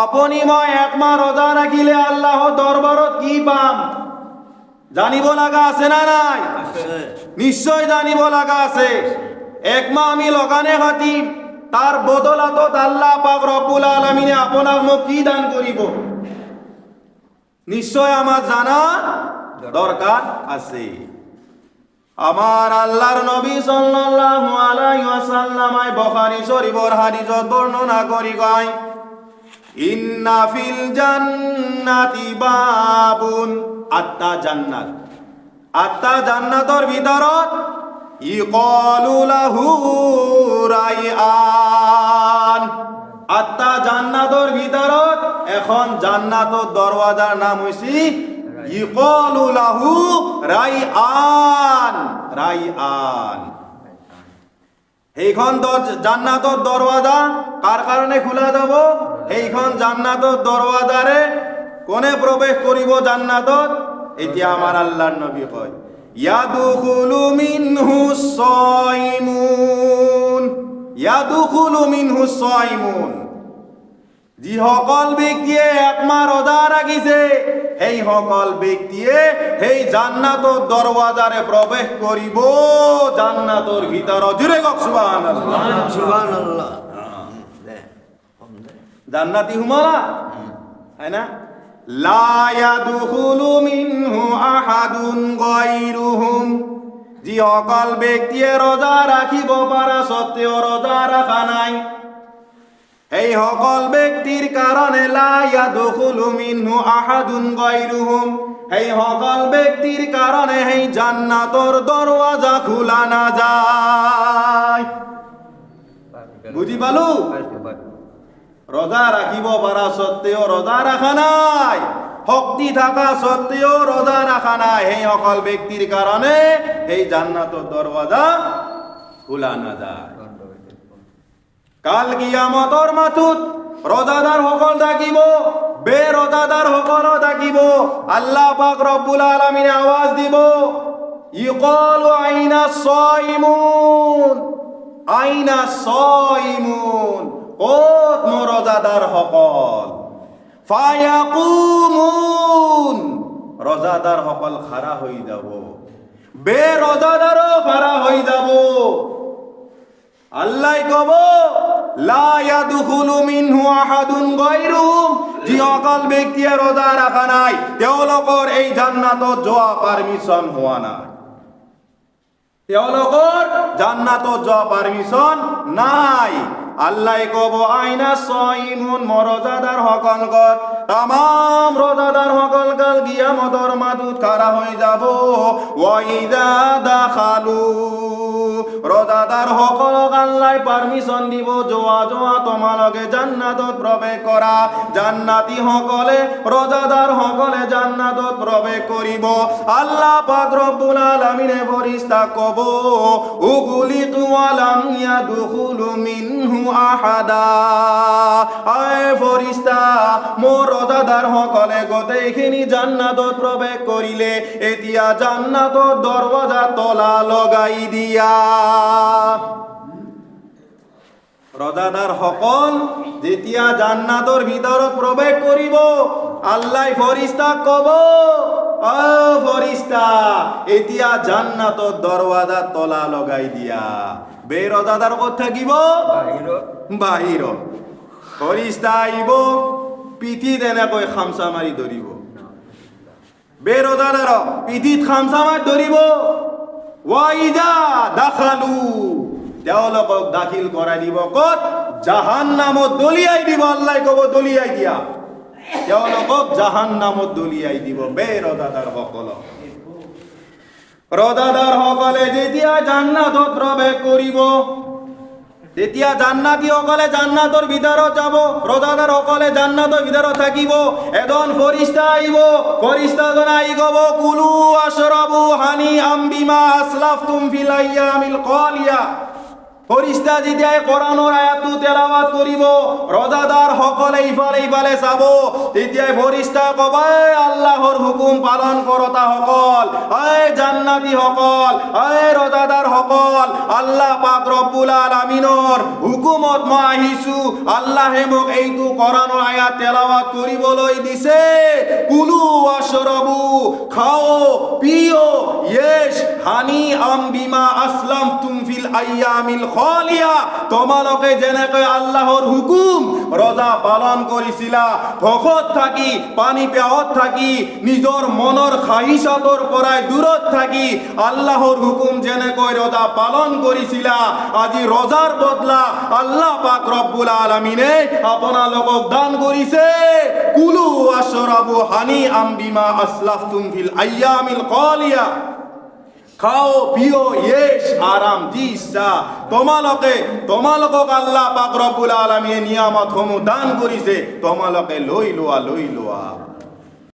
আপনি মই একমা রোজা রাখিলে আল্লাহ দরবারত কি পাম জানিব লাগা আছে না নাই? নিশ্চয় জানিব লাগা আছে। একমা আমি লগানে খাতি তার বদলাতত আল্লাহ পাক রব্বুল আলামিনে আপনার মোক কি দান করিব নিশ্চয় আমার জানা দরকার আছে। আমার আল্লাহর নবী সাল্লাল্লাহু আলাইহি ওয়াসাল্লাম বুখারী শরীফের হাদিসত বর্ণনা করি কয়, ইন্না ফিল জান্নাতি বাবুন, আত্মা জান্নাত, আত্মা জান্নাতর ভিতৰত ইকালু লাহু রাইআন, আত্মা জান্নাতর ভিতৰত এখন জান্নাতর দরওয়াজার নাম হইছি ইকালু লাহু রাইআন, রাইআন। এইখন জান্নাতর দরওয়াজা কার কারণে খোলা যাব? এইখন জান্নাতর দরওয়াজারে কোনে প্রবেশ করিব জান্নাতত? এতিয়া আমার আল্লাহর নবী কয়, ইয়াদুখুলু মিনহু সাইমুন, ইয়াদুখুলু মিনহু সাইমুন, যিসকল ব্যক্তিয়ে একমা রোজা রাখিছে সেই সকল ব্যক্তিয়ে সেই জান্নাতর দরওয়াজারে প্রবেশ করিব জান্নাতর ভিতর। জুড়ে গক সুবহানাল্লাহ, সুবহানাল্লাহ। জান্নাতি হুমালা তাই না? লা ইয়াদখুলু মিনহু আহাদুন গায়রুহুম, যিসকল ব্যক্তিয়ে রোজা রাখিব পারা সত্ত্বেও রোজা রাখা নাই এই সকল ব্যক্তির কারণে লা ইয়াদখুলু মিনহু আহাদুন গায়রুহুম, এই সকল ব্যক্তির কারণে এই জান্নাতর দরওয়াজা খোলা না যায়। বুঝি পালু? রোজা রাখিব পারা সত্ত্বেও রোজা রাখা নাই, শক্তি থাকা সত্ত্বেও রোজা রাখা নাই, এই সকল ব্যক্তির কারণে এই জান্নাতর দরওয়াজা খোলা না যায়। কাল কিয়ামতর মাথুত রোজাদার সকল থাকিব, বেরোজাদার সকল থাকিব। আল্লাহ পাক রব্বুল আলামিন আওয়াজ দিব, ইকালু আইনা সাইমুন, আইনা সাইমুন, কত মোর রোজাদার সকল? ফায়াকুমুন, রোজাদার সকল খাড়া হয়ে যাব, বেরোজাদারও খাড়া হয়ে যাব। আল্লাহ কব, লা ইয়াদখুলু মিনহু আহাদুন গায়রুহুম, যিসকল ব্যক্তিয়ে রোজা রাখা নাই তেওঁলোকৰ এই জান্নাতত যোৱা পারমিশন হোৱা নাই, তেওঁলোকৰ জান্নাতত যোৱা পারমিশন নাই। আল্লাহ কব, আইনা সাইমুন, রোজাদার সকল গত তামাম রোজাদার সকল কাল কিয়ামতর মাদুত খাড়া হয়ে যাব। ওয়াইদা দাখালু, রোজাদার সকলক আল্লাহ পারমিশন দিব, যোৱা যোৱা তোমালোকে জান্নাতত প্রবেশ করা। জান্নাতি সকলে রোজাদার সকলে জান্নাতত প্রবেশ করিব। আল্লাহ পাক রব্বুল আলামিনে ফেরেশতা কব, উগলিতু ওয়ালাম ইয়াদখুলু মিনহু আহাদা, আয় ফেরেশতা মোর রোজাদার সকলে গোটেইখিনি জান্নাতত প্রবেশ করিলে এতিয়া জান্নাতর দরওয়াজা তলা লগাই দিয়া। রোজাদার সকল যেতিয়া জান্নাতর ভিতৰত প্রবেশ করিব আল্লাহ ফেরেশতা কব, ও ফেরেশতা এতিয়া জান্নাতর দরওয়াজা তলা লগাই দিয়া। বেরোজাদার কত থাকিব? বাহির। ফেরেশতা আইব, পিঠিত এনেকৈ খামচা মাৰি ধৰিব, বেরোজাদার পিঠিত খামচা মাৰি ধৰিব। ওয়াইদা দাখালু, তেওঁলোকক দাখিল কৰাই দিব ক'ত? জাহান্নামত দলিয়াই দিব। আল্লাহ কব, দলিয়াই দিয়া, তেওঁলোকক জাহান্নামত দলিয়াই দিব বেরোজাদার সকলক। রোজাদার সকলে যেতিয়া জান্নাতত প্রবেশ কৰিব তেতিয়া জান্নাতি সকলে জান্নাতৰ ভিতৰত যাব, রোজাদার সকলে জান্নাতৰ ভিতৰত থাকিব। এজন ফেরেশতা আইব, ফেরেশতাজন আই কব, কুলু আশরাবু হানিআম বিমা আসলাফতুম ফিল আইয়ামিল কালিয়া, ফরিস্তা যেতিয়াই কোরআনৰ আয়াতটো তেলাওয়াত কৰিব রোজাদার সকলে ইফালে চাব তেতিয়াই ফরিস্তা কব আল্লাহর হুকুম পালন করতা সকল জান্নাতি সকল রোজাদার সকল আল্লাহ পাক রব্বুল আলামিনৰ হুকুমত মই আহিছো আল্লাহে মোক এইটো কোরআনৰ আয়াত তেলাওয়াত কৰিবলৈ দিছে কুলু ওয়াশরাবু খাও পিও ইয়েশ হানি আম বিমা আসলামতুম ফিল আইয়ামিল খালিয়া তোমালোকে যেনেকৈ আল্লাহৰ হুকুম রোজা পালন কৰিছিলা ভোকত থাকি পানী পিয়াহত থাকি নিজৰ মনৰ খাহিছাতৰ পৰাই দূৰত থাকি আল্লাহৰ হুকুম যেনেকৈ রোজা পালন কৰিছিলা আজি রোজাৰ বদলা আল্লাহ পাক রব্বুল আলামিনে আপোনালোকক দান কৰিছে কুলু ওয়াশরাবু হানি আম বিমা আসলাফতুম ফিল আইয়ামিল খালিয়া খাও পিও ইয়েশ আরাম দিছা তোমালোকক আল্লাহ পাক রব্বুল আলামিনে নিয়ামত সমূহ দান কৰিছে তোমালোকে লৈ লোৱা